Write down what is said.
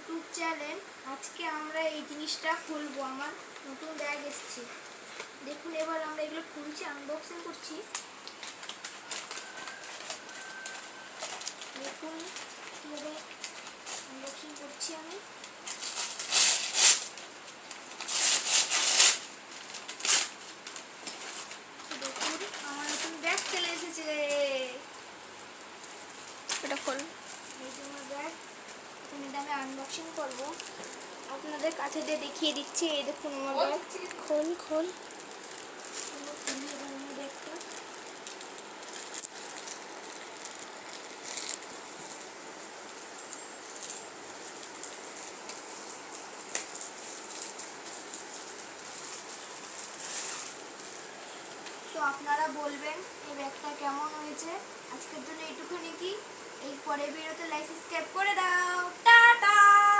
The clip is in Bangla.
YouTube channel. আজকে আমরা এই জিনিসটা খুলবো। আমার নতুন ব্যাগ এসেছে, দেখুন। এবার আমরা এগুলো খুলছি, আনবক্সিং করছি। দেখুন কীভাবে আনবক্সিং করছি আমি। দেখুন আমার নতুন ব্যাগ চলে এসেছে। এটা খোল। এই যে আমার ব্যাগ, এখন এটা আমি আনবক্সিং করবো, আপনাদের কাছে দিয়ে দেখিয়ে দিচ্ছি। এই দেখুন আমার ব্যাগ। খোল খোল। ব্যাগটা তো আপনারা বলবেন এই ব্যাগটা কেমন হয়েছে। আজকের জন্য এইটুকুনি। কি এই পরের ভিডিওতে লাইক সাবস্ক্রাইব করে দাও।